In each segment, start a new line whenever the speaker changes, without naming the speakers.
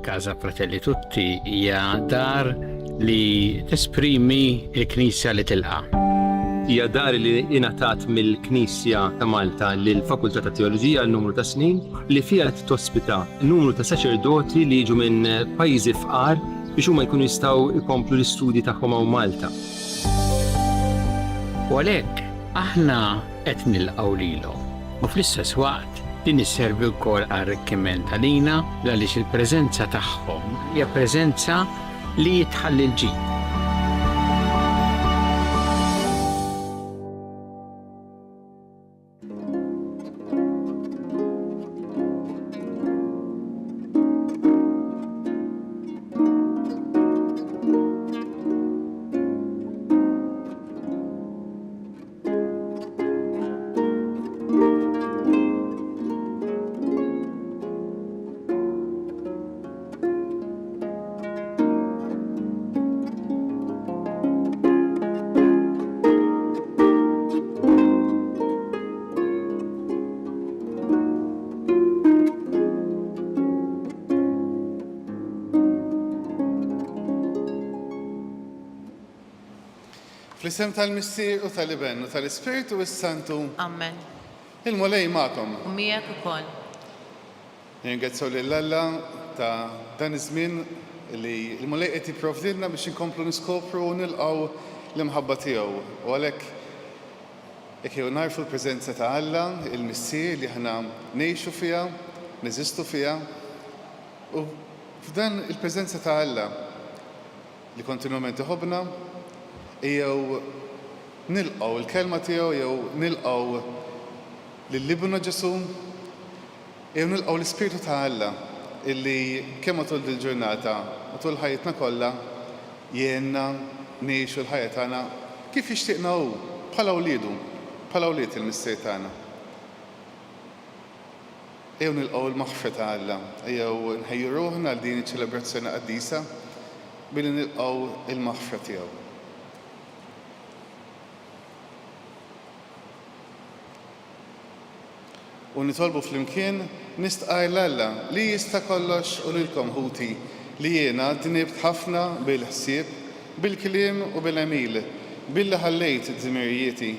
Casa Fratelli Tutti hija dar li tesprimi l-Knisja li tilqa'.
Hija dar li ingħatat mill-Knisja ta' Malta lill-Fakultà ta' Teoloġija għal numru ta' snin li fiha qed tospita numru ta' saċerdoti li jiġu minn pajjiżi fqar biex huma jkunu jistgħu jkomplu l-istudji tagħhom hawn Malta.
U għalhekk aħna qed nilqgħu lilhom. U fl-istess waqt din isservi wkoll arricchiment għalina għaliex il-preżenza tagħhom hija preżenza li tħalli l-ġid.
Fl-isem tal-Missier u tal-Iben u tal-Ispiritu Santu.
Amen.
Il-mulej magħkom.
U miegħek ukoll.
Nirringrazzjaw lill-Alla ta' dan iż-żmien li l-mulej qed jipprovdilna biex inkomplu niskopru u nilqgħu l-imħabba tiegħu. U għalhekk jekk jew narfu l-preżenza ta' Alla, il-Missier li aħna ngħixu fiha, neżistu fiha. U f'dan il-preżenza ta' Alla li kontinwament iħobbna, jew nilqgħu l-kelma tiegħu jew nilqgħu lill-Ibnu Ġesu jew nilqgħu l-Ispiritu ta' Alla illi kemm matul il-ġurnata matul ħajjitna kollha jgħinna ngħixu l-ħajja tagħna kif jixtieqna hu bħala wliedu, bħala wlied il-Missier tagħna. Jew nilqgħu l-maħfra ta' Alla, jew nħejju ruħna għal din iċ-ċelebrazzjoni qaddisa billi nilqgħu il-maħfra tiegħu. U nitolbu flimkien nistqaj l-Alla li jista' kollox u lilkom ħuti li jiena dnibt ħafna bil-ħsieb, bil-kliem u bil-għemil, billi ħallejt id-dmirijieti,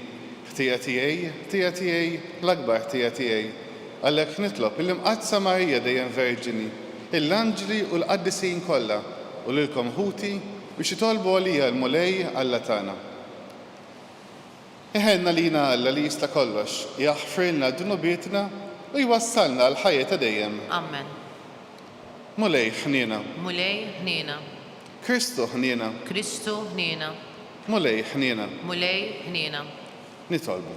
ħtija tiegħi, l-akbar ħtija tiegħi. Għalhekk nitlob il-Imqazza Marija dejjem Verġini, l-Anġli u l-Qaddisin kollha u lilkom ħuti biex jitolbu għalija l-mulej Alla tagħna. Iħenna lina Alla li jista' kollox, jaħfrilna d-dunubietna u jwassalna l-ħajja ta' dejjem.
Amen.
Mulej ħniena.
Mulej ħniena.
Kristu ħniena.
Kristu ħniena.
Mulej ħniena.
Mulej ħniena.
Nitolbu.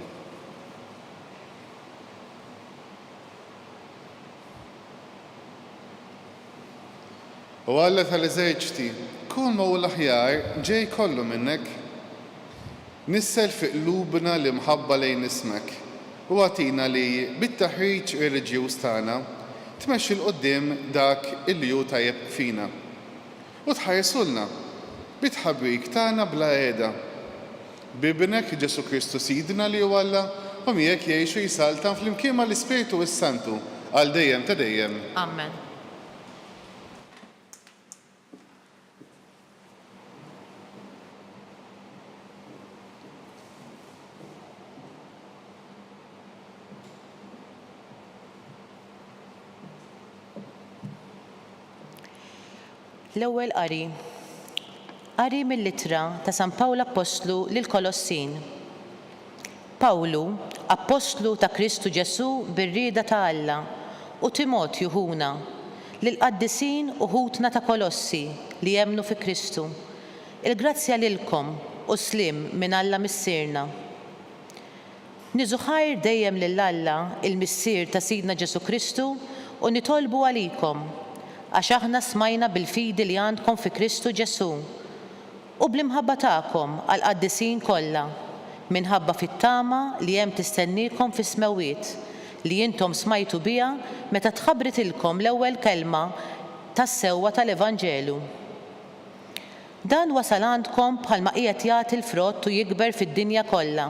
U Alla tal-eżerċiti, kun ma' u l-aħjar ġej kollu minnek, nissel fi qlubna li mħabba lejn ismek u għatina li bit-taħriġ reliġjuż tagħna tmexxi l-qudiem dak illi hu tajjeb fina. U tħarsulna bit-ħabbrik tagħna bla qiegħda. Bibnek Ġesu Kristu Sidna li hu Alla u miegħek jgħixu jisaltan flimkien mal-Ispiritu Santu għal dejjem ta' dejjem.
Amen. L-ewwel qari mill-Littra ta' San Pawlu Apostlu lil-Kolossin. Pawlu, Apostlu ta' Kristu Ġesu bir-rieda ta' Alla, u Timotju ħuna lill-Qaddisin u ħutna ta' Kolossi li jemmnu fi Kristu. Il-grazzja lilkom u slim minn Alla missierna. Nieħu ħajr dejjem lil Alla il-Missier ta' Sidna Ġesu Kristu u nitolbu għalikom għax aħna smajna bil-fidi li għandkom fi Kristu Ġesu u bl-imħabba tagħkom għal qaddisin kollha minħabba fit-tama li hemm tistennikom fi smewiet li intom smajtu biha meta tħabbritilkom l-ewwel kelma tas-sewwa tal-Evanġelu. Dan wasal għandkom bħalma qiegħed jagħti l-frott u jikber fid-dinja kollha.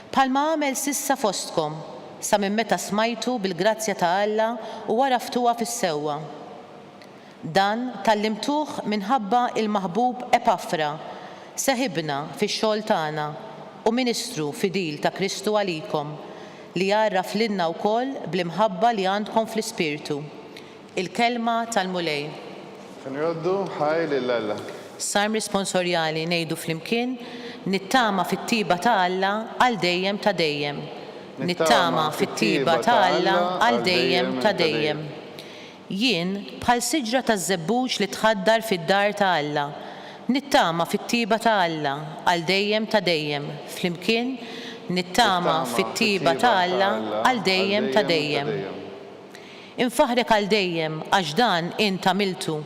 Bħalma għamel sissa fostkom sa minn meta smajtu bil-grazzja ta' Alla u waraftuha fis-sewwa. Dan tallimtuh minħabba il-maħbub Epafra, saħibna fix-xogħol tagħna u Ministru fidil ta' Kristu għalikom li jarraf lilna wkoll bl-imħabba li għandkom fl-Ispirtu. Il-kelma tal-mulej.
Nroddu ħaj lill-Alla.
Sarm responsorjali ngħidu flimkien nittama fit-tiba ta' Alla għal dejjem ta' dejjem. Nittama fit-tiba ta' Alla għal dejjem ta' dejjem. Jien bħal siġra ta' żebbuġ li tħaddar fid-dar ta' Alla. Nittama fit-tiba ta' Alla għal dejjem ta' dejjem. Flimkien nittama fit-tiba ta' Alla għal dejjem ta' dejjem. Infaħrek għal dejjem għax dan int għamiltu.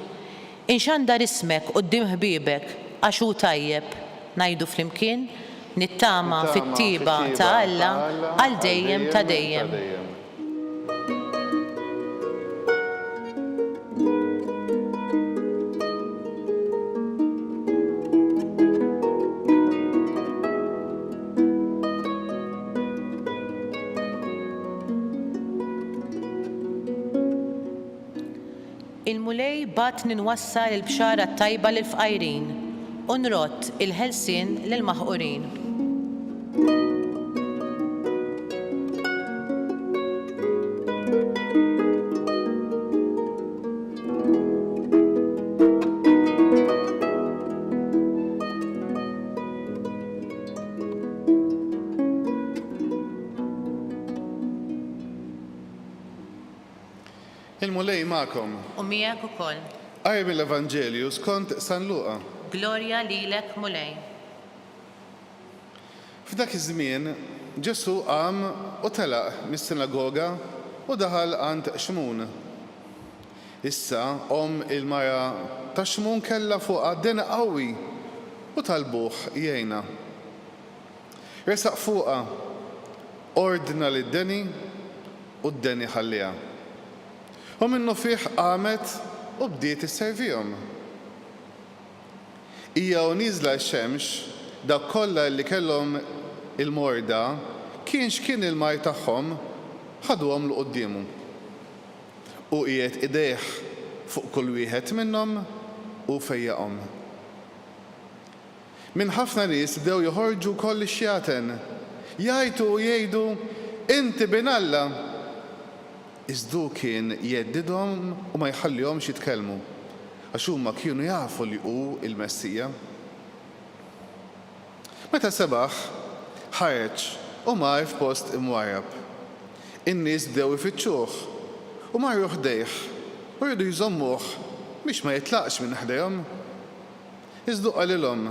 Inxandar ismek quddiem ħbiebek għax hu tajjeb. Ngħidu flimkien nittama fit-tiba ta' Alla għal dejjem ta' dejjem. Il-mulej bat ninwassal il-bxara tajba lil-fqajrin u nrott il-ħelsien lil-maħqurin.
Il-mulej ma'kom.
U miegħek ukoll.
Qari mill-Evanġelju skont San Luqa.
Glorja lilek mulej.
F'dak iż-żmien Ġesu qam u telaq mis-sinagoga u daħal għand Xmun. Issa il-mara ta' Xmun kellha fuqha dena qawwi u talbuh jgħinha. Resaq fuqha, ordna lid-deni u d-deni ħalliha. U minnu fih qamet u bdiet isservihom. Hija u nieżla x-xemx dak kollha li kellhom il-morda kien x'kien il-mar tagħhom ħaduhom l quddiemu. U qiegħed idejh fuq kull wieħed minnhom u fejjaqhom. Minn ħafna nies bdew joħorġu koll ix-xjaten, jgħidu u jgħidu inti bin Alla. Iżdu kien jeddidhom u ma jħallihomx jitkellmu għax huma kienu jafu li hu il-Messija. Meta sebaħ ħareġ u mar f'post imwarrab. In-nies bdew ifittxuh u marru ħdejh u rridu jżommuh biex ma jitlaqx minn ħdejhom. Iżdu qalilhom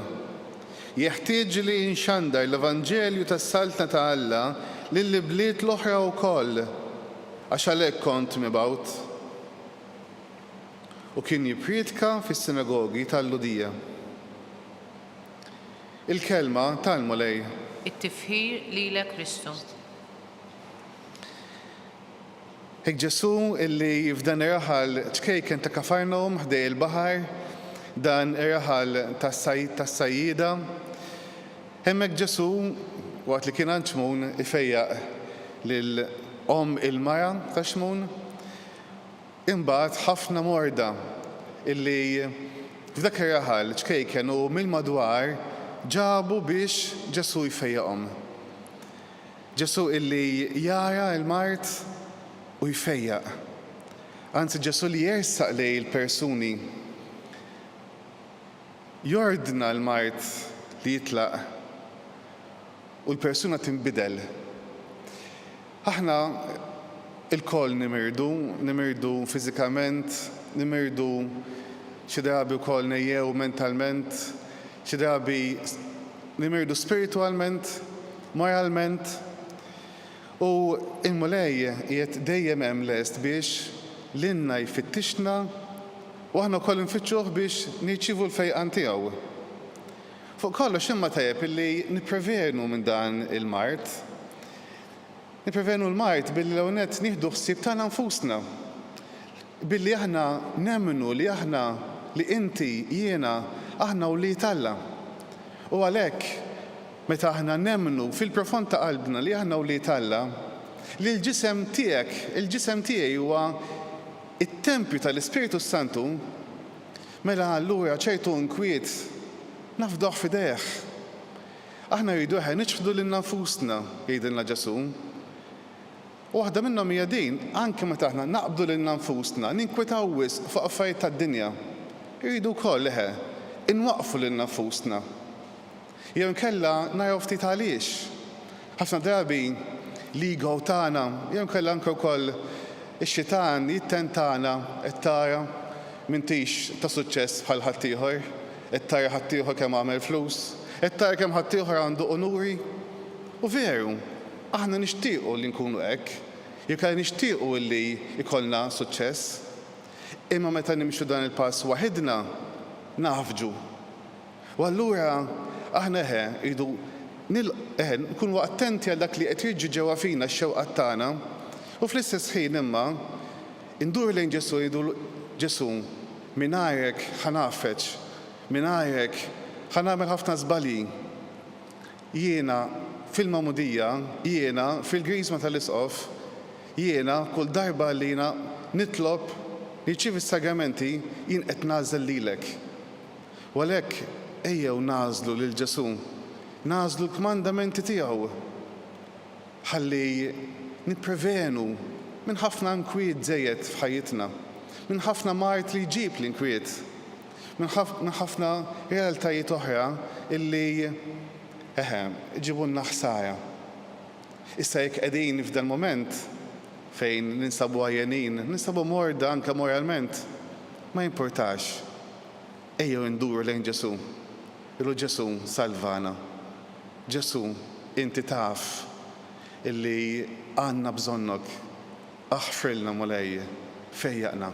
jeħtieġ li jinxandar l-Evanġelju tas-saltna ta' Alla lill-bliet l-oħra wkoll għax għalhekk kont mibgħut. U kien jippriedka fis-sinagogi tal-Ludija. Il-kelma tal-mulej.
It-tifħir lilek Kristu.
Hekk Ġesu illi f'dan ir-raħal ċkejken ta' Kafarnawm ħdej il-baħar, dan ir-raħal tas-sajjida, hemmhekk Ġesu waqt li kien għand Xmun ifejjaq lil il-mara ta' Xmun, imbagħad ħafna morda illi f'dak ir-raħal ċkejken u mill-madwar ġabu biex Ġesu jfejjaqhom. Ġesu illi jara l-mart u jfejjaq. Anzi Ġesu li jersaq lej il-persuni, jordna l-mart li jitlaq u l-persuna tinbidel. Aħna il-koll nimirdu fiżikament, nimirdu xi drabi wkoll nejjew mentalment, xi drabi nimirdu spiritualment, moralment. U il-mulej qiegħed dejjem hemm lest biex lilna jfittixna u aħna wkoll nfittxuh biex nirċievu l-fejqan tiegħu. Fuq kollox imma tajjeb illi nipprevenu minn dan il-mart. Nipprevenu l-mart billi l-għonet nieħdu ħsieb tagħna nfusna. Billi aħna nemmnu li aħna li inti jiena aħna wlied Alla. U għalhekk meta aħna nemmnu fil-profond ta' qalbna li aħna wlied Alla, li l-ġisem tiegħek, il-ġisem tiegħi huwa it-tempju tal-Ispiritu Santu mela allura ċertu nkwiet nafduh f'idejh. Aħna rridu niċħdu lil nfusna jgħidilna Ġesu. Waħda minnhom hija din, anke meta aħna naqbdu lil nfusna, ninkwetaw wisq fuq affarijiet tad-dinja. Irridu wkoll inwaqfu lil nfusna. Jew inkella naraw ftit għaliex. Ħafna drabi l-ego tagħna, jew inkella anke wkoll ix-xitan jittentana qed tara m'intix ta' suċċess bħal ħaddieħor, qed tara ħaddieħor kemm għamel flus, qed tara kemm ħaddieħor għandu onuri. U veru, aħna nixtiequ li nkunu hekk, jew nixtiequ li jkollna suċċess. Imma meta nimxu dan il-pass waħedna nafġu. U allura aħna rridu nkunu attenti għal dak li qed jiġi ġewwa fina x-xewqat tagħna u fl-istess ħin imma indur lejn Ġesu jgħidu Ġesu mingħajrek ħanafeċ, mingħajrek ħanagħmel ħafna żbalji. Jiena fil-magħmudija, jiena fil-griżma tal-isqof, jiena kull darba li jiena nitlob nirċievi s-sagramenti jien qed nagħżel lilek. U għalhekk ejjew nażlu lil Ġesu, nażlu l-kmandamenti tiegħu ħalli nipprevenu minn ħafna nkwiet żejjed f'ħajjitna, minn ħafna mart li jġib l-inkwiet, minn ħafna realtajiet oħra illi ġibunna ħsara. Issa jekk qegħdin f'dan moment fejn ninsabu għajjenin, ninsabu morda anke moralment, ma jimportax. Ejjew nduru lejn Ġesu. Ilu Ġesu salvana. Ġesu inti taf illi għandna bżonnok. Aħfrilna mulej, fejjaqna.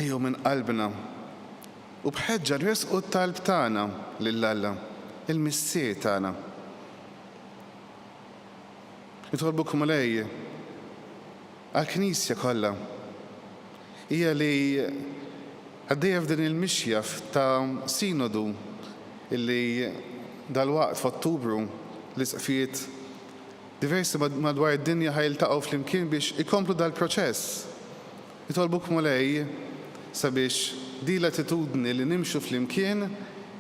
Ejjew minn qalbna u bħeġġa nresqu t-talb tagħna lill-Alla, il-missier tagħna. Nitolbukom mulej għall-Knisja kollha hija li għaddejja f'din il-mixja ta' sinodu illi dal-waqt f'Ottubru l-isqfiet diversi madwar id-dinja ħajiltaqgħu flimkien biex ikomplu dal-proċess. Nitolbuk mulej sabiex di l-attitudni li nimxu flimkien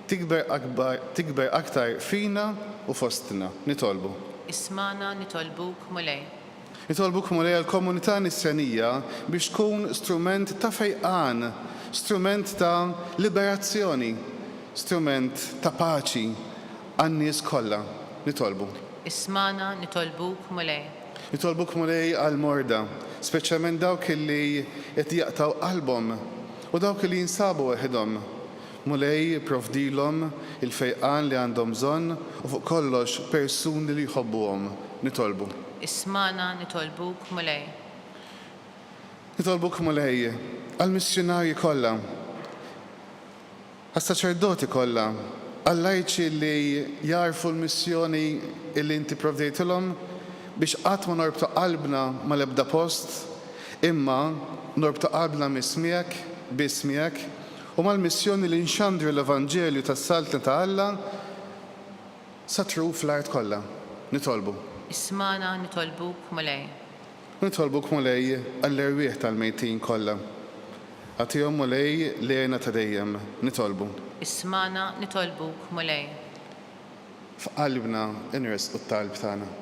tikber aktar fina u fostna. Nitolbu.
Ismana nitolbuk mulej.
Nitolbuk mulej għal-komunità nisranija biex tkun strument ta' fejqan, strument ta' liberazzjoni, strument ta' paċi għan-nies kollha. Nitolbu.
Ismana nitolbuk mulej.
Nitolbuk mulej għal-morda, speċjalment dawk li qed jaqtaw qalbhom u dawk li jinsabu waħedhom. Mulej provdilhom il-fejqan li għandhom bżonn u fuq kollox persuni li jħobbuhom. Nitolbu.
Ismana nitolbuk mulej.
Nitolbuk mulej għal-missjonarji kollha, għas-saċerdoti kollha, għall-lajċi li jarfu l-missjoni li inti provdejtilhom biex qatt ma norbtu qalbna mal-ebda post, imma norbtu qalbna bismijek u mal-missjoni li nxandru l-Evanġelju tas-saltna ta' Alla satru fl-art kollha. Nitolbu.
Ismana nitolbuk mulej.
Nitolbuk mulej għall-erwieħ tal-mejtin kollha. Għatihom mulej lejna ta' dejjem. Nitolbu.
Ismana nitolbuk mulej.
F'qalbna inresqu t-talb tagħna.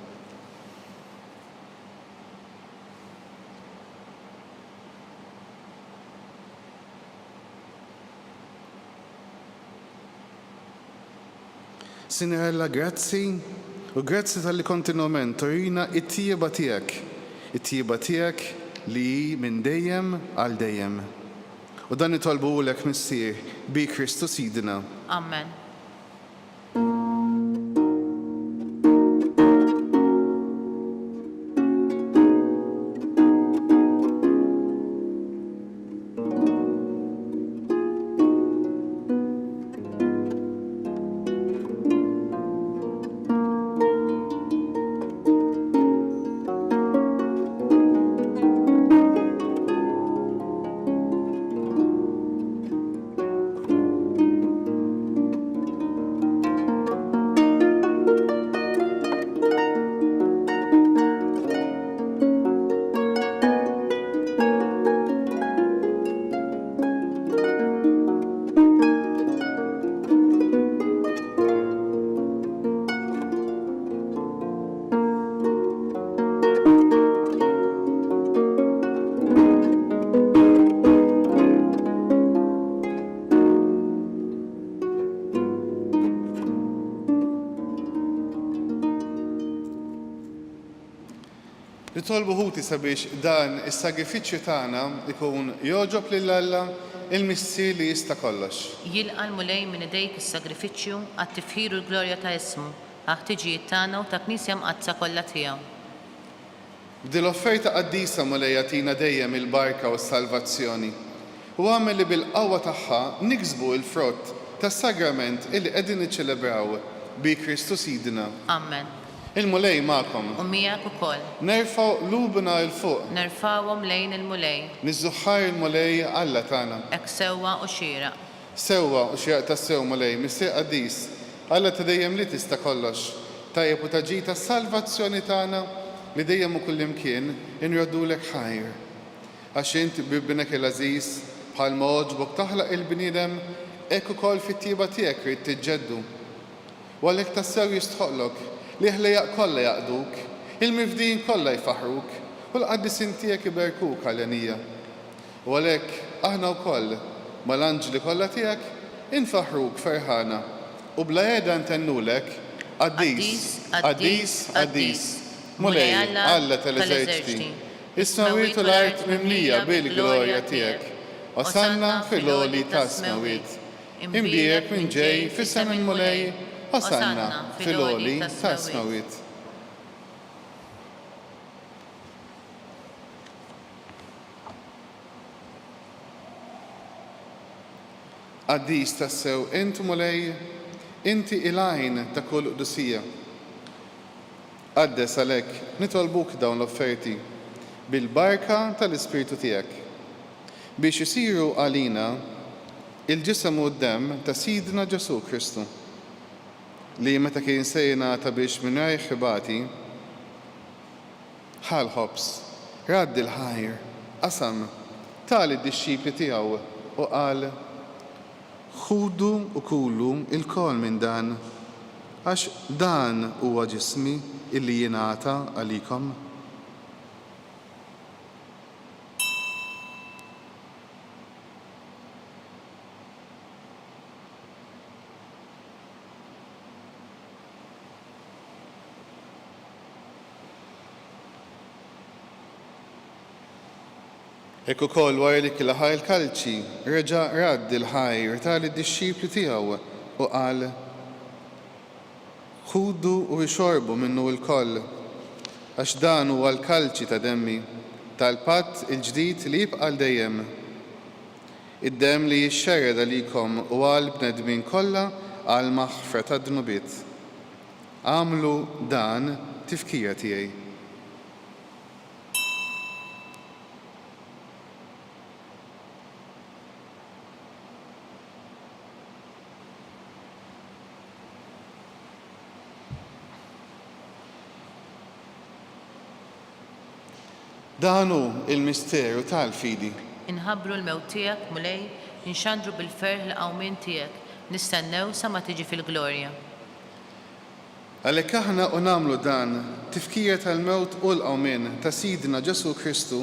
Sinjella, grazzi u grazzi tal-li kontinuament torina it-tjieba tiegħek li minn dejjem għal dejjem. U dan nitolbulek missier bi Kristus Sidina.
Amen.
Nitolbu ħuti sabiex dan is-sagrifiċċju tagħna ikun joġob lil Alla il-missi li jista' kollox.
Jilqa' l-mulej minn idejk is-sagrifiċċju għat-tifħir u l-glorja ta' ismu, ħtiġijiet tagħna u ta' Knisja mqazza kollha tiegħu.
B'dil offerta qaddisa mulej jagħtina dejjem il-barka u s-salvazzjoni. U għamel li bil-qawwa tagħha niksbu l-frott tas-sagrament illi qegħdin niċċelebraw bi Kristu Sidna.
Amen.
Il-mulej magħkom.
U miegħek ukoll.
Nerfgħu qlubna l fuq.
Nerfawhom lejn il-mulej.
Niżżuħħar il-mulej Alla tagħna.
Hekk sewwa u xieraq.
Sewwa u xieraq tas-sew mulej, mistiq qaddis. Alla ta' dejjem li tista' kollox. Tajjeb u taġi tas-salvazzjoni tagħna li dejjem u kullimkien inroddulek ħajr. Għax inti bibnek il-aziz bħal ma oġbok taħlaq il-bniedem hekk ukoll fit-tieba tiegħek rid tiġġeddu. U għalhekk tassew jistħoqlok li ħlejaq kollha jaqduk, il-mifdin kollha jfaħruk u l-qaddisin tiegħek iberkuk għal-għenija. U għalhekk aħna wkoll mal-anġli kollha tiegħek infaħruk ferħana u bla qiegħda ntennulek qaddis, qaddis, qaddis. Mulej Alla tal-eżerċiti, is-smawiet u l-art mimlija bil-glorja tiegħek. Osanna fil-għoli tas-smawiet. Imbijek minn ġej fis-sem il-mulej. Osanna fil-għoli tas-smawiet. Qaddis tassew intu mulej, inti il-għajn ta' kull qdusija. Qaddes għalhekk nitolbuk dawn l-offerti bil-barka tal-Ispiritu tiegħek biex isiru għalina il-ġisem u d-dem ta' Sidna Ġesu Kristu li meta kien sejnata biex mingħajr ħibati ħal ħobs, radd il-ħajr, qasam tal id-dixxipli tiegħu u qal ħudu u kulu il-kol minn dan għax dan huwa ġismi illi jingħata għalikom. Hekk ukoll wara li kien il-kalċi reġa' radd il-ħajr tal-dixxipli tiegħu u qal ħudu u jxorbu minnu l-koll, għax dan huwa l-kalċi ta' demmi, tal-patt il-ġdid li jibqa' dejjem. Id-dem li jixxerred għalikom u għal bnedmin kollha għal maħfra ta' dnubiet. Għamlu dan tifkira tiegħi. Danu il-misteru tal-fidi.
Inħabbru l-mewt tiegħek mulej, inxandru bil-ferħ l-qawmien tiegħek, nistennew sa ma tiġi fil-glorja.
Għalhekk aħna u nagħmlu dan tifkira tal-mewt u l-qawmien ta' Sidna Ġesu Kristu,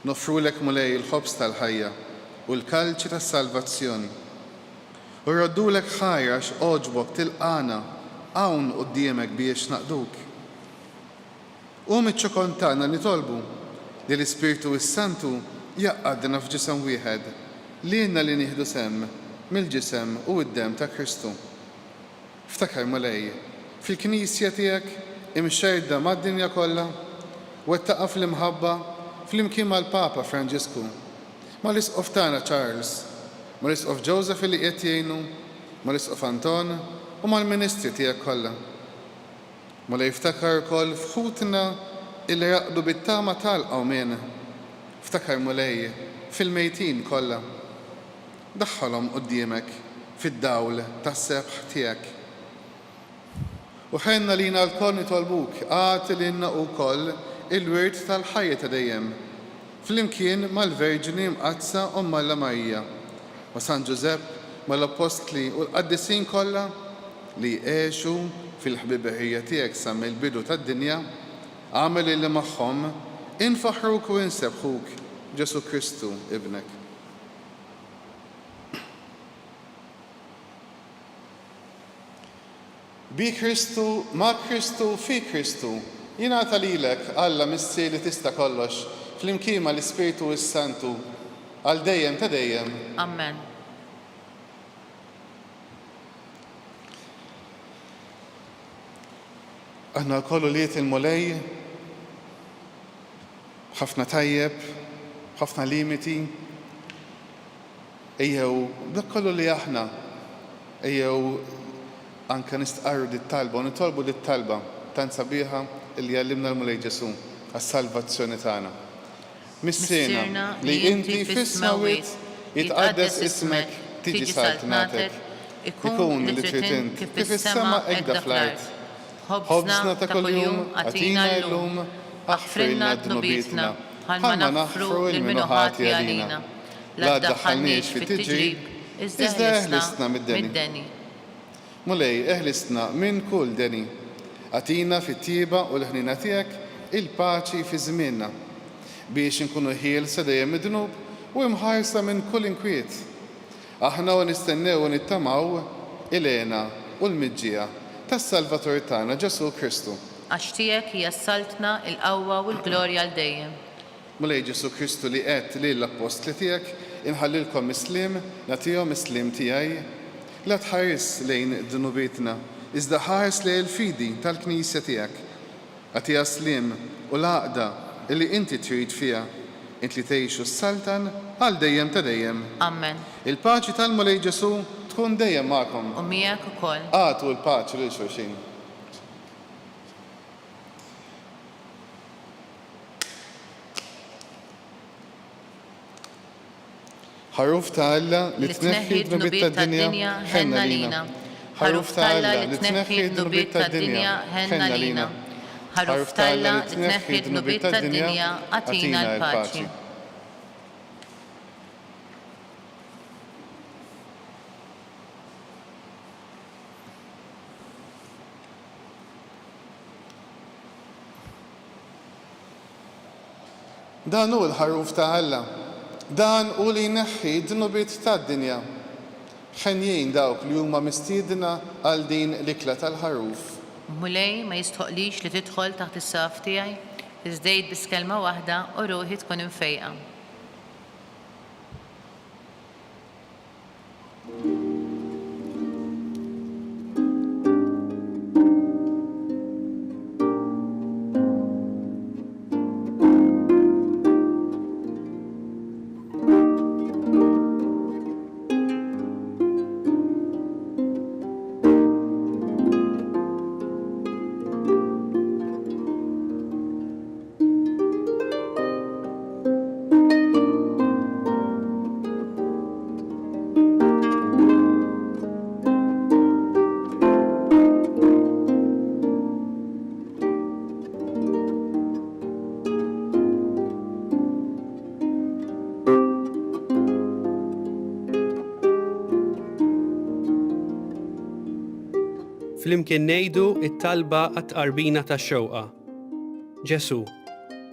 nofrulek mulej il-ħobs tal-ħajja u l-kalċi tas-salvazzjoni. U rroddulek ħajra x'oġbok tilqana hawn quddiemek biex naqduk. Iċ-ċokon tagħna nitolbu li l-Ispiritu s-Santu jaqqadna f'ġisem wieħed li jenna li nieħdu sem mill-ġisem u d-dem ta' Kristu. Ftakar mulej, fil-Knisja tiegħek imxerda mad-dinja kollha wettaqa fl-imħabba fl-imkien mal-Papa Franġisku, mal-Isqof tagħna Charles, mal-Isqof Joseph li qiegħed jgħinu, mal-Isqof Anton u mal-Ministri tiegħek kollha. Mulej ftakar ukoll f'ħutna illi raqdu bit-tama tal-qawmien. Ftakar mulej fil-mejtin kollha. Daħħalhom quddiemek fid-dawl tas-sebħ tiegħek. U ħenna lina l-koll nitolbuk għati lilna wkoll il-wirt tal-ħajja ta' dejjem flimkien mal-Verġini mqazza Alla Marija ma' San Ġusepp mal-Apostli u l-qaddisin kollha li jgħexu fil-ħbiberija tiegħek sa mill-bidu tad-dinja, għamel li magħhom infaħruk u insebħuk Ġesu Kristu ibnek. Bi Kristu, ma' Kristu, fi Kristu, Jingħata lilek Alla missi li tista' kollox fl-imkien mal-Ispiritu Santu għal dejjem ta' dejjem.
Amen.
Aħna kollu li il-mulej, ħafna tajjeb, ħafna limiti, ejjew dak kollu li aħna, ejjew anke nistqarru dit-talba u nitolbu dit-talba tant sabiħa li għallimna l-mulej Ġesu għas-salvazzjoni tagħna. Missierna li inti fis-smawiet jitqaddes ismek, tiġi saltnatek, ikun li trid int kif is-sema hekk fl-art. Ħobżna ta' kuljum għatina llum, aħfrilna d-dnubitna, ħalma naħfru il-minuħati għalina. La ddaħħalniex fit-tiġrib, iżda eħlisna mid-deni. Mulej, eħlisna minn kull deni. Għatina fit-tieba u l-ħnina tiegħek il-paċi fi żmienna biex inkunu ħielsa dejjem mid-dnub u imħarsa minn kull inkwiet. Aħna u nistennew u nittamaw il-għena u l-miġġija tas-Salvatur tagħna Ġesu Kristu.
Għax tiegħek hija s-saltna, il-qawwa u l-glorja għal dejjem.
Mulej Ġesu Kristu li qed lill-apostli tiegħek inħallilkom islim, nagħtihom islim tiegħi, la tħares lejn dnubitna, iżda ħares lejn il-fidi tal-Knisja tiegħek. Għatiha slim u l-għaqda illi inti trid fiha, int li tgħixu s-saltan għal dejjem ta' dejjem.
Amen.
Il-paċi tal-Mulej Ġesu tkun dejjem magħkom.
U miegħek ukoll.
Għatu l-paċi lil xulxin. ħaruf ta' Alla li tneħħi d-dnubiet tad-dinja ħenna lina. ħaruf ta' Alla li tneħħi d-dnubiet tad-dinja ħenna lina. ħaruf ta' Alla li tneħħi d-dnubiet tad-dinja għatina l-paċi. Dan hu l-ħaruf ta' Alla. Dan u li jneħħi d-dnubiet tad-dinja. Ħenjin dawk li huma mistiedna għal din l-ikla tal-ħaruf.
Mulej ma jistħoqlix li tidħol taħt is-saf tiegħi, iżdejt biss kelma waħda u ruħi tkun imfejqa.
Flimkien ngħidu it-talba għat-qarbina tax-xewqa. Ġesu,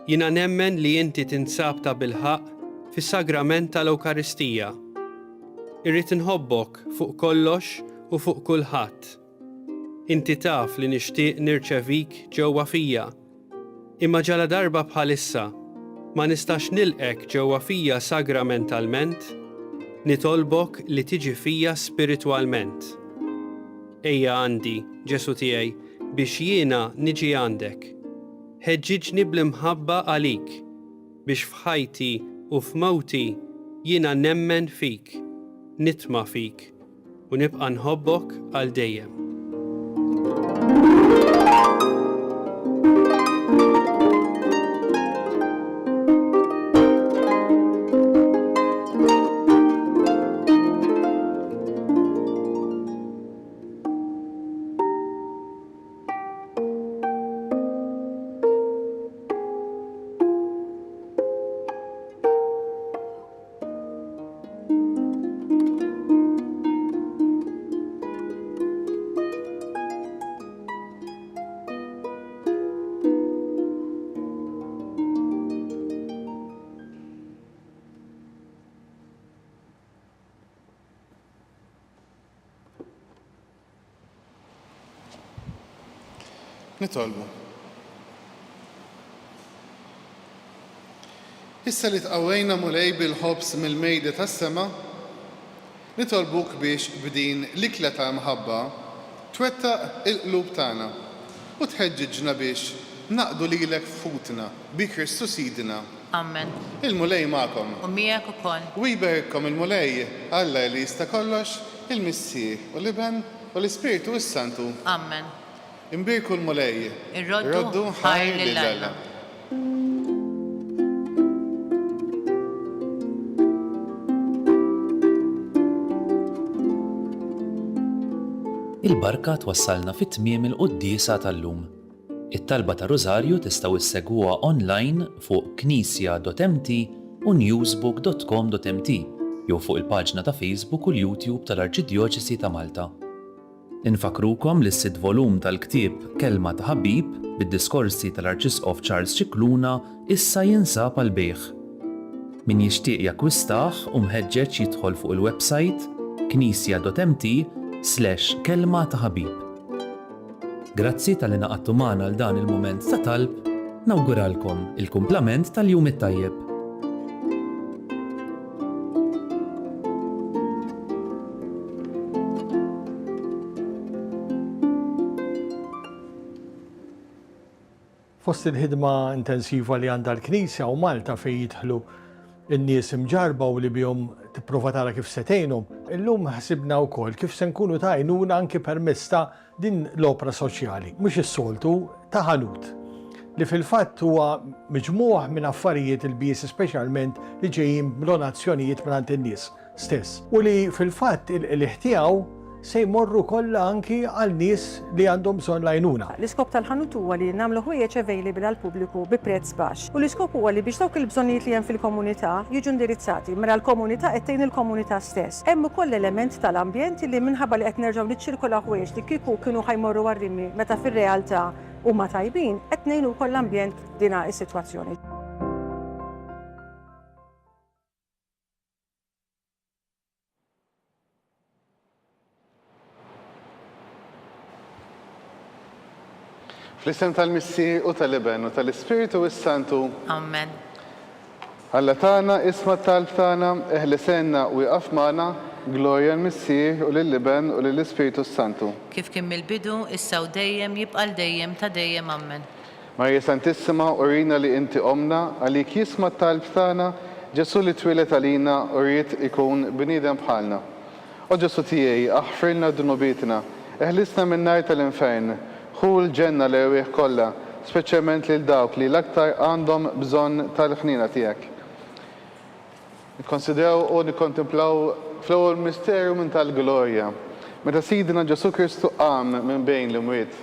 jiena nemmen li inti tinsab ta' bilħaq fis-sagrament tal-Ewkaristija. Irrid inħobbok fuq kollox u fuq kulħadd. Inti taf li nixtieq nirċevik ġewwa fija. Imma ġala darba bħalissa ma nistax nilqek ġewwa fija sagramentalment, nitolbok li tiġi fija spiritwalment. Ejja għandi, Ġesu tiegħi, biex jiena niġi għandek. Ħeġġiġni bl-imħabba għalik, biex f'ħajti u f'mowti jiena nemmen fik, nitma' fik, u nibqa' nħobbok għal dejjem.
Nitolbu. Issa li tqawwejna mulej bil-ħobs mill-mejda tas-sema, nitolbuk biex b'din l-ikla ta' mħabba twettaq il-qlub tagħna u tħeġġiġna biex naqdu lilek f'futna bi Kristus Sidina.
Amen.
Il-mulej magħkom.
U miegħek ukoll.
U jberkom il-mulej Alla li jista' kollox, il-Missieh u l-Iben u l-Ispiritu s-Santu.
Amen.
Imbirku l-mulej.
Irroddu ħajr lill-Alla.
Il-barka twassalna fit-tmiem il-qudiesa tal-lum. It-talba ta' Rożarju tistgħu issegwuha online fuq knisja.mt u newsbook.com.mt jew fuq il-paġna ta' Facebook u l-YouTube tal-Arċidjoċesi ta' Malta. Infakrukom li s-sitt volum tal-ktieb Kelma ta' Ħabib bid-diskorsi tal-Arċisqof Charles Cicluna issa jinsab għal bejgħ. Min jixtieq jakkwistah u mħeġġeġ jidħol fuq il-website knisja.mt/kelma ta' ħabib. Grazzi tal-li naqattu magħna għal dan il-mument ta' talb, nawguralkom il-kumplament tal-jum it-tajjeb.
Fost il-ħidma intensiva li għandha l-Knisja u Malta fejn jidħlu in-nies imġarba u li bihom tipprova tara kif se tgħinhom, illum ħsibna wkoll kif se nkunu ta' għajnuna anke permezz ta' din l-opra soċjali, mhux is-soltu ta' ħanut li fil-fatt huwa miġmuħ minn affarijiet il-bies speċjalment li ġejjin b'donazzjonijiet mingħand in-nies stess. U li fil-fatt il-ħtiegħu se jmorru kollha anki għal nies li għandhom bżonn l-għajnuna.
L-iskop tal-ħanut huwa li nagħmlu ħwejjeġ available għall pubbliku bi prezz baxx. U l-iskop huwa li biex dawk il-bżonnijiet li hemm fil-komunità jiġu indirizzati mela l-komunità qed tgħin il-komunità stess. Hemm ukoll element tal-ambjent li minħabba li qed nerġgħu niċċirkolaw ħwejjeġ li kieku kienu ħajmorru għar-rimi meta fir-realtà huma tajbin qed ngħinu wkoll l-ambjent dina is-sitwazzjoni.
Fl-isem tal-Missieh u tal-Iben u tal-Ispiritu s-Santu.
Amen.
Alla tagħna isma' t-talb tagħna eħlisenna u jqaf magħna glorja l-Missieh u lill-Iben u lill-Ispiritu s-Santu.
Kif kien mill-bidu, issa u dejjem jibqa' dejjem ta' dejjem. Amen.
Marja Santissima, urina li inti omna, għalik jisma' t-talb tagħna, Ġesu li twilet għalina u rrid ikun bniedem bħalna. O Ġesu tiegħi, aħfirna d-dunubietna, eħlisna min-nar tal-infern, ħul ġenna l-erwieħ kollha, speċjalment lil dawk li l-aktar għandhom bżonn tal-ħnina tiegħek. Nikkonsidraw u nikkontemplaw fl-ewwel misterju minn tal-glorja, meta Sidina Ġesu Kristu qam minn bejn l-imwiet.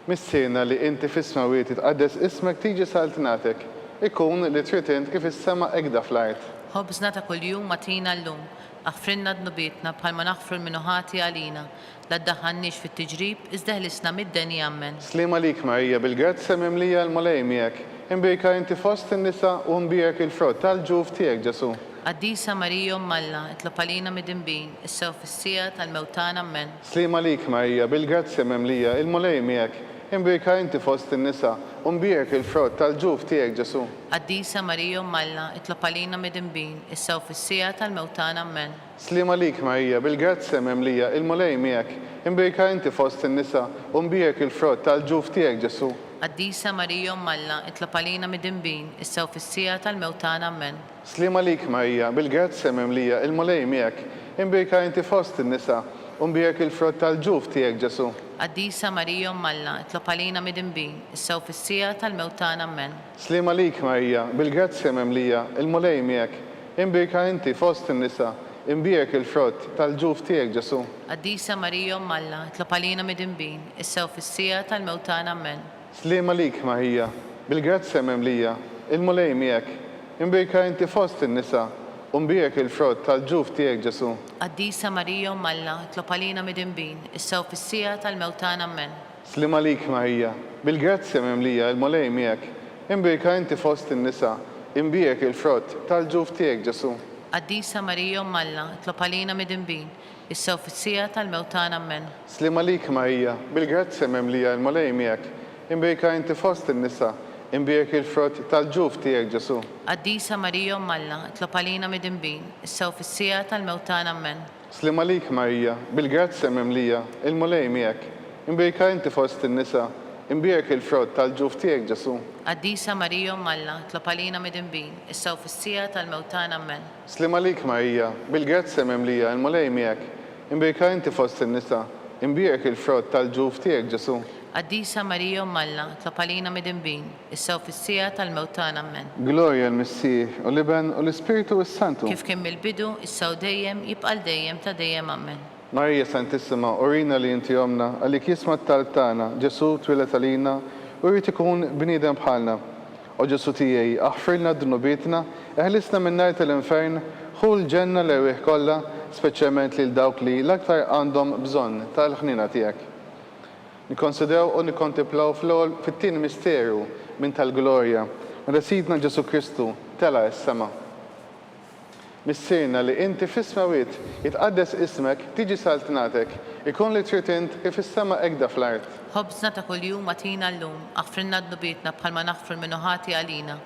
Missiena li inti f'isma wiet tqaddes ismek tiġi saltinatek, ikun li trid int kif is-sema ekda fl-art.
Ħobżna ta' kuljum matina llum, aħfrinna d-nubietna bħalma naħfru l-minuħati għalina, la ddaħħalniex fit-tiġrib, iżda ħlisna mid-deni. Amen.
Slima lik Marija, bil-grazza mimlija l-mulej miegħek, imbirka inti fost in-nisa u mbirek il-frott tal-ġuf tiegħek Ġesu.
Qaddisa Marija Malla, itlob għalina mid-inbin, issa u fis-sija tal-mewtan. Amen.
Slima lik Marija, bil-grazza mimlija il-mulej miegħek, imbirka inti fost in-nisa u mbirek il-frott tal-ġuf tiegħek Ġesu.
Qaddisa Marija Malla, itlob għalina mid-inbin, issa u fis-sija tal-mewtan. Amen.
Slima lik Marija, bil-grazza mimlija il-mulej miegħek, imbirka inti fost in-nisa u mbirek il-frott tal-ġuf tiegħek Ġesu.
Qaddisa Marija Malla, itlob għalina mid-inbin, issa u fis-sija tal-mewtan. Amen.
Slima lik Marija, bil-grazza mimlija il-mulej miegħek, imbirka inti fost in-nisa u mbirek il-frott tal-ġuf tiegħek Ġesu.
Qaddisa Marija Malla, itlob għalina mid-inbin, issa u fis-sija tal-mewtan. Amen.
Slima lik Marija, bil-grazza mimlija il-mulej miegħek, imbirka inti fost in-nisa imbirek il-frott tal-ġuf tiegħek Ġesu.
Qaddisa Marija Malla, itlob għalina mid-inbin, issa u fis-sija tal-mewtan. Amen.
Slima lik Marija, bil-grazza mimlija il-mulej miegħek, imbirka inti fost in-nisa u mbirek il-frott tal-ġuf tiegħek Ġesu.
Qaddisa Marija Malla, itlob għalina mid-inbin, issa u fis-sija tal-mewtan. Amen.
Slima lik Marija, bil-grazza mimlija il-mulej miegħek, imbirka inti fost in-nisa imbirek il-frott tal-ġuf tiegħek Ġesu.
Qaddisa Marija Malla, itlob għalina mid-inbin, issa u fis-sija tal-mewtan. Amen.
Slima lik Marija, bil-grazza mimlija il-mulej miegħek, imbirka inti fost in-nisa imbierek il-frott tal-ġuf tiegħek Ġesu.
Qaddisa Marija Umm Alla, itlob għalina midinbin, issa u fis-sija tal-mewtana Amen.
Slim għalik Marija, bil-grazja mimlija, il-mulej miegħek, imbierka inti fost in-nisa, imbierek il-frott tal-ġuf tiegħek Ġesu.
Qaddisa Marija Umm Alla, itlob għalina midinbin, issa u fis-sija tal-mewtana Amen.
Slim għalik Marija, bil-grazja mimlija, il-mulej miegħek, imbierka inti fost in-nisa, imbierek il-frott tal-ġuf tiegħek Ġesu.
Qaddisa Marija Umm Alla, itlob għalina midinbin, issa u fis-sija tal-mewtana Amen.
Glorja l-Missih, u l-Iben, u l-Ispiritu u s-Santu.
Kif kien mill-bidu, issa u dejjem, jibqal dejjem ta' dejjem Amen.
Marija Santissima, urina li inti omna, għallik jisma t-talb tagħna, Ġesu twilet għalina, u jrid ikun bniedem bħalna. O Ġesu tiegħi, aħfirna d-dunubietna, eħlisna minn nar tal-infern, ħu l-ġenna l-ewwieħ kollha, speċjalment lil dawk li l-aktar għandhom bżonn tal-ħnina tiegħek. Nikkonsidew u nikkontemplaw fl-ewwel fit-tieni misteru minn tal-glorja, meta Sidna Ġesu Kristu tela s-sema. Missirna li inti fis-smawiet jitqaddes ismek, tiġi saltnatek, ikun li trid int kif is-sema ekda fl-art.
Ħobżna ta' kuljum atina llum, aħfrilna d-nubietna bħalma naħfru l-minuħati għalina,